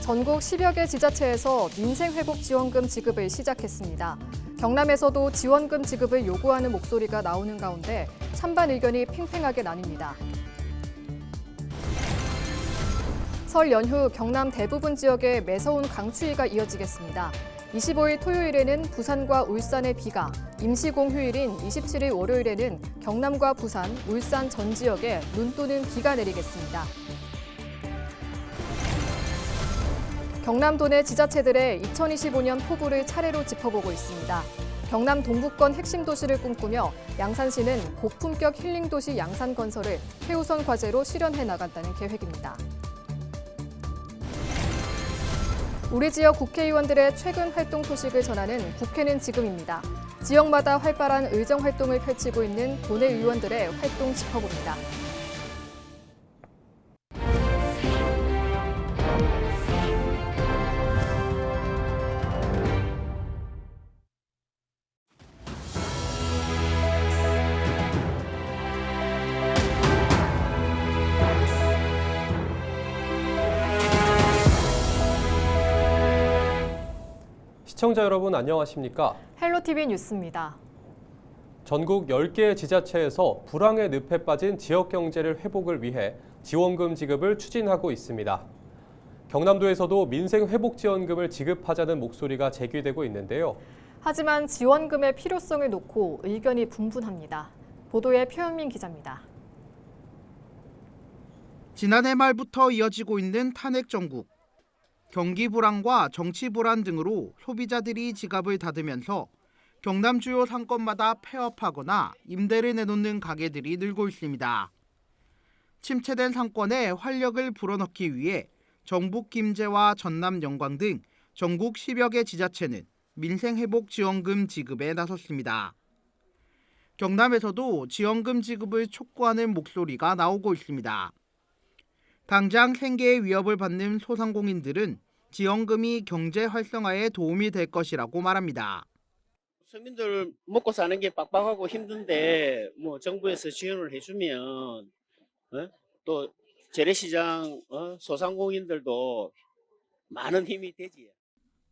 전국 10여 개 지자체에서 민생회복지원금 지급을 시작했습니다. 경남에서도 지원금 지급을 요구하는 목소리가 나오는 가운데 찬반 의견이 팽팽하게 나뉩니다. 설 연휴 경남 대부분 지역에 매서운 강추위가 이어지겠습니다. 25일 토요일에는 부산과 울산에 비가, 임시공휴일인 27일 월요일에는 경남과 부산, 울산 전 지역에 눈 또는 비가 내리겠습니다. 경남도 내 지자체들의 2025년 포부를 차례로 짚어보고 있습니다. 경남 동부권 핵심 도시를 꿈꾸며 양산시는 고품격 힐링 도시 양산 건설을 최우선 과제로 실현해 나간다는 계획입니다. 우리 지역 국회의원들의 최근 활동 소식을 전하는 국회는 지금입니다. 지역마다 활발한 의정 활동을 펼치고 있는 도내 의원들의 활동 짚어봅니다. 시청자 여러분 안녕하십니까? 헬로티비 뉴스입니다. 전국 10개의 지자체에서 불황의 늪에 빠진 지역 경제를 회복을 위해 지원금 지급을 추진하고 있습니다. 경남도에서도 민생회복지원금을 지급하자는 목소리가 제기되고 있는데요. 하지만 지원금의 필요성을 놓고 의견이 분분합니다. 보도에 표영민 기자입니다. 지난해 말부터 이어지고 있는 탄핵 정국. 경기 불황과 정치 불안 등으로 소비자들이 지갑을 닫으면서 경남 주요 상권마다 폐업하거나 임대를 내놓는 가게들이 늘고 있습니다. 침체된 상권에 활력을 불어넣기 위해 정북 김제와 전남 영광 등 전국 10여 개 지자체는 민생회복지원금 지급에 나섰습니다. 경남에서도 지원금 지급을 촉구하는 목소리가 나오고 있습니다. 당장 생계의 위협을 받는 소상공인들은 지원금이 경제 활성화에 도움이 될 것이라고 말합니다. 서민들 먹고 사는 게 빡빡하고 힘든데 정부에서 지원을 해주면 또 재래시장 소상공인들도 많은 힘이 되지.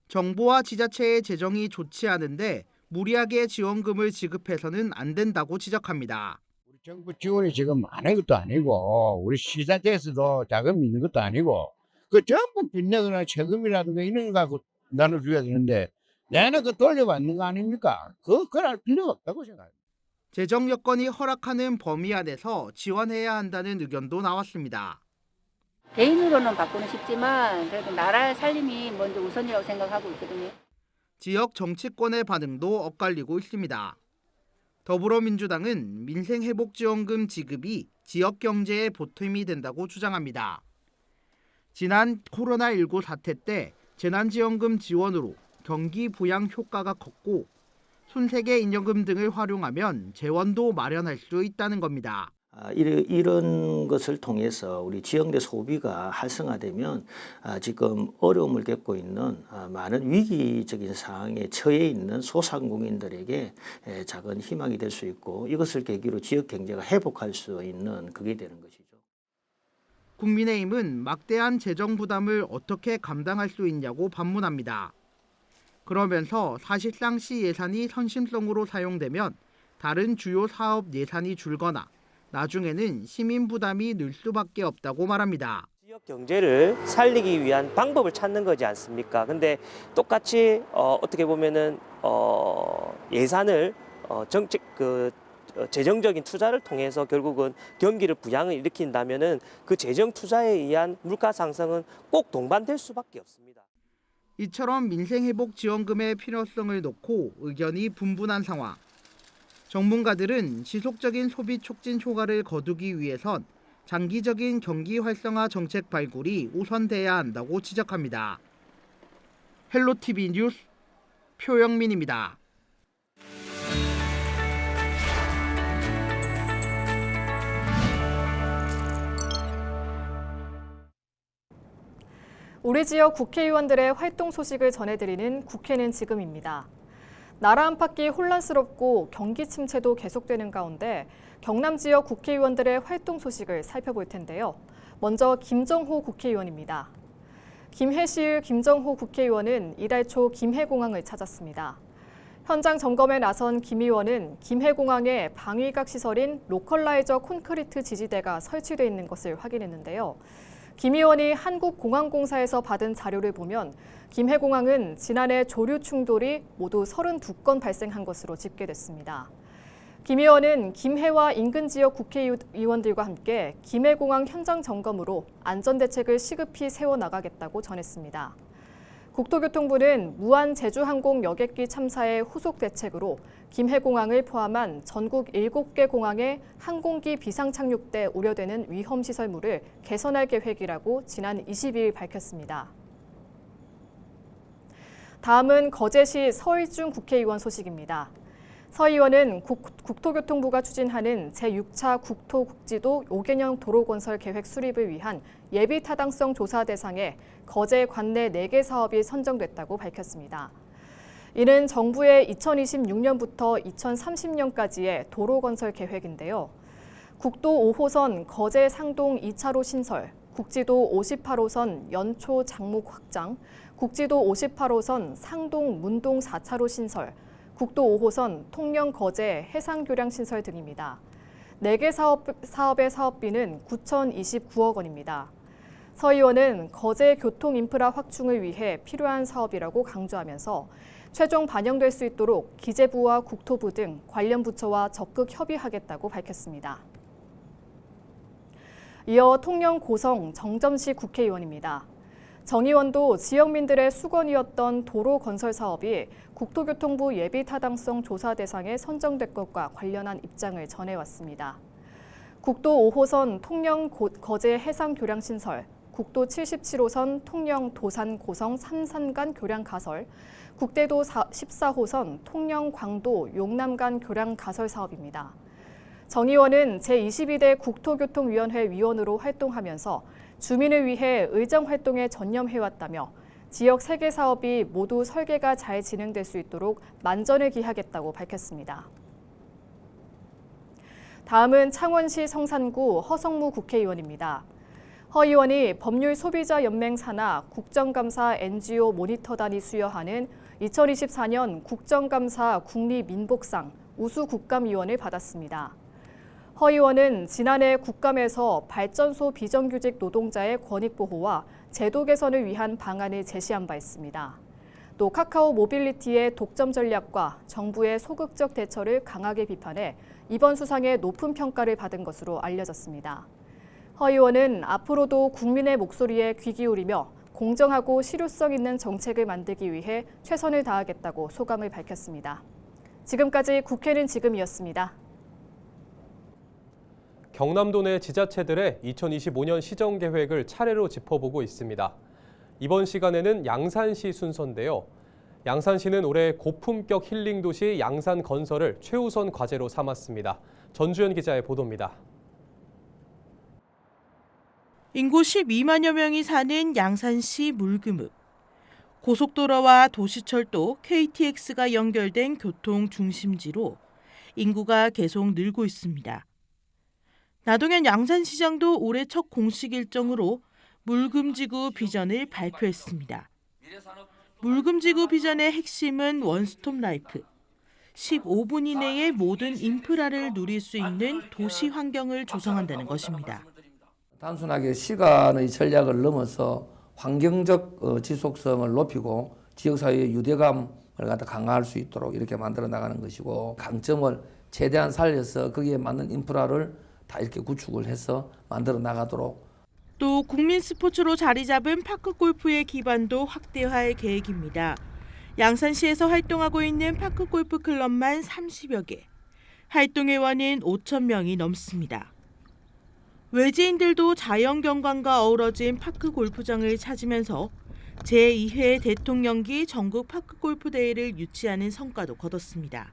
정부와 지자체의 재정이 좋지 않은데 무리하게 지원금을 지급해서는 안 된다고 지적합니다. 정부 지원이 지금 많은 것도 아니고 우리 시장에서도 자금이 있는 것도 아니고 그 전부 빚내거나 세금이라든가 이런 거 갖고 나눠줘야 되는데 내는 그 돌려받는 거 아닙니까? 그럴 필요가 없다고 생각합니다. 재정 여건이 허락하는 범위 안에서 지원해야 한다는 의견도 나왔습니다. 개인으로는 바꾸는 쉽지만 그래도 나라의 살림이 먼저 우선이라고 생각하고 있거든요. 지역 정치권의 반응도 엇갈리고 있습니다. 더불어민주당은 민생회복지원금 지급이 지역 경제에 보탬이 된다고 주장합니다. 지난 코로나19 사태 때 재난지원금 지원으로 경기 부양 효과가 컸고 손세계 인여금 등을 활용하면 재원도 마련할 수 있다는 겁니다. 이런 것을 통해서 우리 지역 내 소비가 활성화되면 지금 어려움을 겪고 있는 많은 위기적인 상황에 처해 있는 소상공인들에게 작은 희망이 될 수 있고 이것을 계기로 지역 경제가 회복할 수 있는 그게 되는 것이죠. 국민의힘은 막대한 재정 부담을 어떻게 감당할 수 있냐고 반문합니다. 그러면서 사실상 시 예산이 선심성으로 사용되면 다른 주요 사업 예산이 줄거나 나중에는 시민 부담이 늘 수밖에 없다고 말합니다. 지역 경제를 살리기 위한 방법을 찾는 거지 않습니까? 근데 똑같이 어떻게 보면은 예산을 재정적인 투자를 통해서 결국은 경기를 부양을 일으킨다면은 그 재정 투자에 의한 물가 상승은 꼭 동반될 수밖에 없습니다. 이처럼 민생회복지원금의 필요성을 놓고 의견이 분분한 상황. 전문가들은 지속적인 소비 촉진 효과를 거두기 위해선 장기적인 경기 활성화 정책 발굴이 우선돼야 한다고 지적합니다. 헬로티비 뉴스 표영민입니다. 우리 지역 국회의원들의 활동 소식을 전해드리는 국회는 지금입니다. 나라 안팎이 혼란스럽고 경기 침체도 계속되는 가운데 경남 지역 국회의원들의 활동 소식을 살펴볼 텐데요. 먼저 김정호 국회의원입니다. 김해시의 김정호 국회의원은 이달 초 김해공항을 찾았습니다. 현장 점검에 나선 김 의원은 김해공항에 방위각 시설인 로컬라이저 콘크리트 지지대가 설치돼 있는 것을 확인했는데요. 김 의원이 한국공항공사에서 받은 자료를 보면 김해공항은 지난해 조류 충돌이 모두 32건 발생한 것으로 집계됐습니다. 김 의원은 김해와 인근 지역 국회의원들과 함께 김해공항 현장 점검으로 안전대책을 시급히 세워나가겠다고 전했습니다. 국토교통부는 무한 제주항공 여객기 참사의 후속 대책으로 김해공항을 포함한 전국 7개 공항의 항공기 비상 착륙 때 우려되는 위험 시설물을 개선할 계획이라고 지난 22일 밝혔습니다. 다음은 거제시 서일중 국회의원 소식입니다. 서 의원은 국토교통부가 추진하는 제6차 국토국지도 5개년 도로건설 계획 수립을 위한 예비타당성 조사 대상에 거제 관내 4개 사업이 선정됐다고 밝혔습니다. 이는 정부의 2026년부터 2030년까지의 도로건설 계획인데요. 국도 5호선 거제 상동 2차로 신설, 국지도 58호선 연초 장목 확장, 국지도 58호선 상동 문동 4차로 신설, 국도 5호선 통영 거제 해상교량 신설 등입니다. 4개 사업의 사업비는 9,029억 원입니다. 서 의원은 거제 교통 인프라 확충을 위해 필요한 사업이라고 강조하면서 최종 반영될 수 있도록 기재부와 국토부 등 관련 부처와 적극 협의하겠다고 밝혔습니다. 이어 통영 고성 정점식 국회의원입니다. 정 의원도 지역민들의 수건이었던 도로 건설 사업이 국토교통부 예비타당성 조사 대상에 선정될 것과 관련한 입장을 전해왔습니다. 국도 5호선 통영 거제 해상교량 신설, 국도 77호선 통영 도산 고성 삼산 간 교량 가설, 국대도 14호선 통영 광도 용남 간 교량 가설 사업입니다. 정 의원은 제22대 국토교통위원회 위원으로 활동하면서 주민을 위해 의정활동에 전념해왔다며 지역 3개 사업이 모두 설계가 잘 진행될 수 있도록 만전을 기하겠다고 밝혔습니다. 다음은 창원시 성산구 허성무 국회의원입니다. 허 의원이 법률소비자연맹 산하 국정감사 NGO 모니터단이 수여하는 2024년 국정감사 국리민복상 우수국감위원을 받았습니다. 허 의원은 지난해 국감에서 발전소 비정규직 노동자의 권익 보호와 제도 개선을 위한 방안을 제시한 바 있습니다. 또 카카오 모빌리티의 독점 전략과 정부의 소극적 대처를 강하게 비판해 이번 수상에 높은 평가를 받은 것으로 알려졌습니다. 허 의원은 앞으로도 국민의 목소리에 귀 기울이며 공정하고 실효성 있는 정책을 만들기 위해 최선을 다하겠다고 소감을 밝혔습니다. 지금까지 국회는 지금이었습니다. 경남도 내 지자체들의 2025년 시정 계획을 차례로 짚어보고 있습니다. 이번 시간에는 양산시 순서인데요. 양산시는 올해 고품격 힐링 도시 양산 건설을 최우선 과제로 삼았습니다. 전주현 기자의 보도입니다. 인구 12만여 명이 사는 양산시 물금읍. 고속도로와 도시철도, KTX가 연결된 교통 중심지로 인구가 계속 늘고 있습니다. 나동현 양산시장도 올해 첫 공식 일정으로 물금지구 비전을 발표했습니다. 물금지구 비전의 핵심은 원스톱 라이프. 15분 이내에 모든 인프라를 누릴 수 있는 도시 환경을 조성한다는 것입니다. 단순하게 시간의 전략을 넘어서 환경적 지속성을 높이고 지역사회의 유대감을 강화할 수 있도록 이렇게 만들어 나가는 것이고 강점을 최대한 살려서 거기에 맞는 인프라를 다 이렇게 구축을 해서 만들어 나가도록. 또 국민 스포츠로 자리 잡은 파크골프의 기반도 확대할 계획입니다. 양산시에서 활동하고 있는 파크골프 클럽만 30여 개, 활동회원은 5천 명이 넘습니다. 외지인들도 자연경관과 어우러진 파크골프장을 찾으면서 제2회 대통령기 전국 파크골프대회를 유치하는 성과도 거뒀습니다.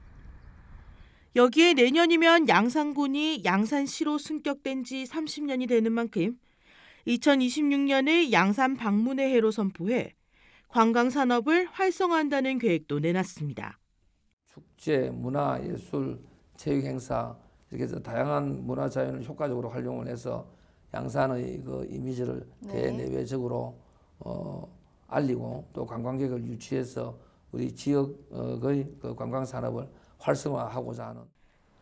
여기에 내년이면 양산군이 양산시로 승격된 지 30년이 되는 만큼 2026년을 양산 방문의 해로 선포해 관광산업을 활성화한다는 계획도 내놨습니다. 축제, 문화, 예술, 체육행사 이렇게 해서 다양한 문화자연을 효과적으로 활용을 해서 양산의 그 이미지를 대내외적으로 알리고 또 관광객을 유치해서 우리 지역의 그 관광 산업을 활성화하고자 하는.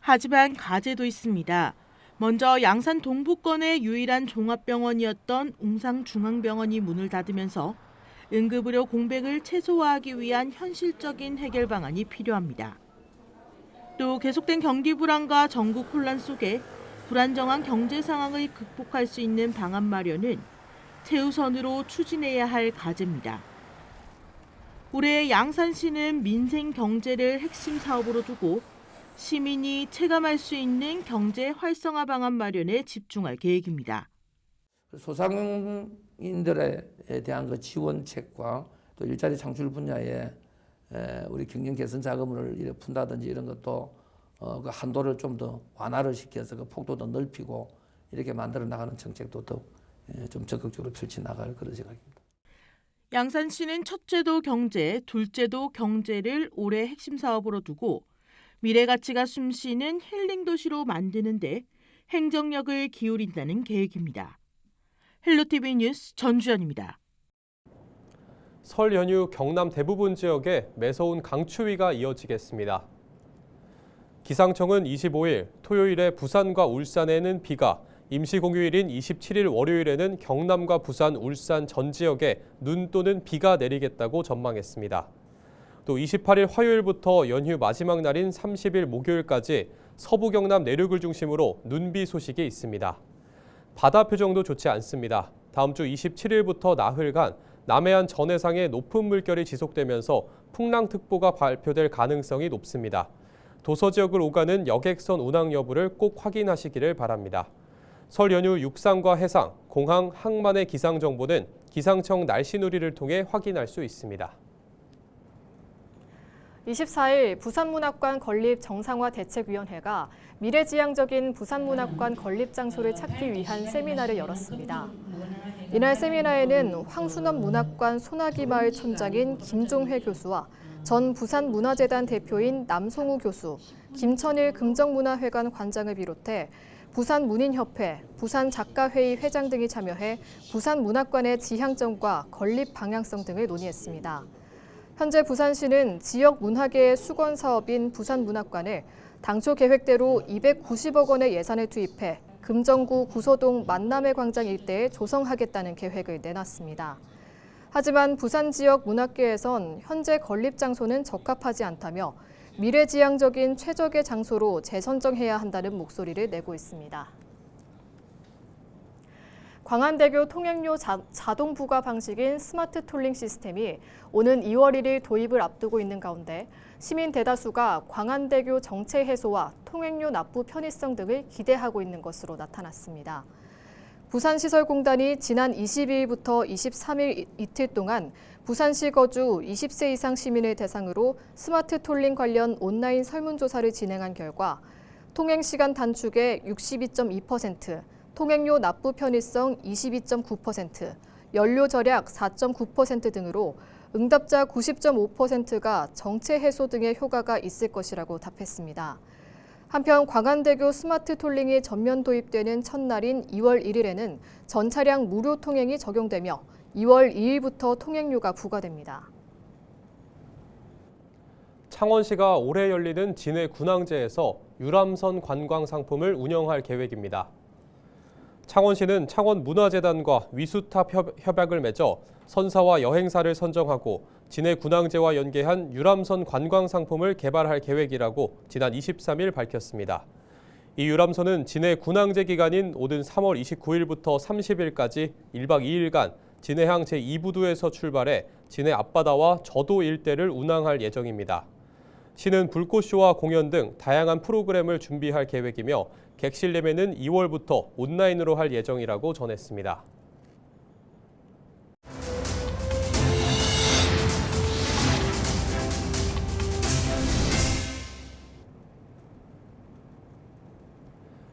하지만 과제도 있습니다. 먼저 양산 동부권의 유일한 종합병원이었던 웅상중앙병원이 문을 닫으면서 응급의료 공백을 최소화하기 위한 현실적인 해결 방안이 필요합니다. 또 계속된 경기 불안과 전국 혼란 속에 불안정한 경제 상황을 극복할 수 있는 방안 마련은 최우선으로 추진해야 할 과제입니다. 올해 양산시는 민생 경제를 핵심 사업으로 두고 시민이 체감할 수 있는 경제 활성화 방안 마련에 집중할 계획입니다. 소상인들에 대한 그 지원책과 또 일자리 창출 분야에 우리 경영 개선 자금을 이렇게 푼다든지 이런 것도 그 한도를 좀 더 완화를 시켜서 그 폭도 더 넓히고 이렇게 만들어 나가는 정책도 더 좀 적극적으로 펼쳐 나갈 그런 생각입니다. 양산시는 첫째도 경제, 둘째도 경제를 올해 핵심 사업으로 두고 미래 가치가 숨쉬는 힐링 도시로 만드는 데 행정력을 기울인다는 계획입니다. 헬로티비 뉴스 전주연입니다. 설 연휴 경남 대부분 지역에 매서운 강추위가 이어지겠습니다. 기상청은 25일 토요일에 부산과 울산에는 비가, 임시공휴일인 27일 월요일에는 경남과 부산, 울산 전 지역에 눈 또는 비가 내리겠다고 전망했습니다. 또 28일 화요일부터 연휴 마지막 날인 30일 목요일까지 서부 경남 내륙을 중심으로 눈비 소식이 있습니다. 바다 표정도 좋지 않습니다. 다음 주 27일부터 나흘간 남해안 전해상에 높은 물결이 지속되면서 풍랑특보가 발표될 가능성이 높습니다. 도서 지역을 오가는 여객선 운항 여부를 꼭 확인하시기를 바랍니다. 설 연휴 육상과 해상, 공항, 항만의 기상 정보는 기상청 날씨누리를 통해 확인할 수 있습니다. 24일 부산문학관 건립 정상화 대책위원회가 미래지향적인 부산문학관 건립 장소를 찾기 위한 세미나를 열었습니다. 이날 세미나에는 황순원 문학관 소나기 마을 촌장인 김종회 교수와 전 부산문화재단 대표인 남송우 교수, 김천일 금정문화회관 관장을 비롯해 부산문인협회, 부산작가회의 회장 등이 참여해 부산문학관의 지향점과 건립 방향성 등을 논의했습니다. 현재 부산시는 지역 문화계의 수건 사업인 부산문학관을 당초 계획대로 290억 원의 예산을 투입해 금정구 구서동 만남의 광장 일대에 조성하겠다는 계획을 내놨습니다. 하지만 부산 지역 문학계에선 현재 건립 장소는 적합하지 않다며 미래지향적인 최적의 장소로 재선정해야 한다는 목소리를 내고 있습니다. 광안대교 통행료 자동 부과 방식인 스마트 톨링 시스템이 오는 2월 1일 도입을 앞두고 있는 가운데 시민 대다수가 광안대교 정체 해소와 통행료 납부 편의성 등을 기대하고 있는 것으로 나타났습니다. 부산시설공단이 지난 22일부터 23일 이틀 동안 부산시 거주 20세 이상 시민을 대상으로 스마트 톨링 관련 온라인 설문조사를 진행한 결과 통행시간 단축의 62.2%, 통행료 납부 편의성 22.9%, 연료 절약 4.9% 등으로 응답자 90.5%가 정체 해소 등의 효과가 있을 것이라고 답했습니다. 한편 광안대교 스마트 톨링이 전면 도입되는 첫날인 2월 1일에는 전 차량 무료 통행이 적용되며 2월 2일부터 통행료가 부과됩니다. 창원시가 올해 열리는 진해 군항제에서 유람선 관광 상품을 운영할 계획입니다. 창원시는 창원문화재단과 위수탑 협약을 맺어 선사와 여행사를 선정하고 진해 군항제와 연계한 유람선 관광 상품을 개발할 계획이라고 지난 23일 밝혔습니다. 이 유람선은 진해 군항제 기간인 오는 3월 29일부터 30일까지 1박 2일간 진해항 제2부두에서 출발해 진해 앞바다와 저도 일대를 운항할 예정입니다. 시는 불꽃쇼와 공연 등 다양한 프로그램을 준비할 계획이며 객실 예매는 2월부터 온라인으로 할 예정이라고 전했습니다.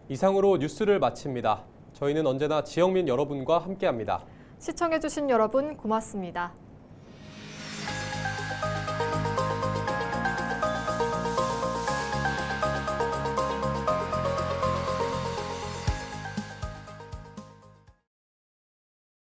이상으로 뉴스를 마칩니다. 저희는 언제나 지역민 여러분과 함께합니다. 시청해주신 여러분 고맙습니다.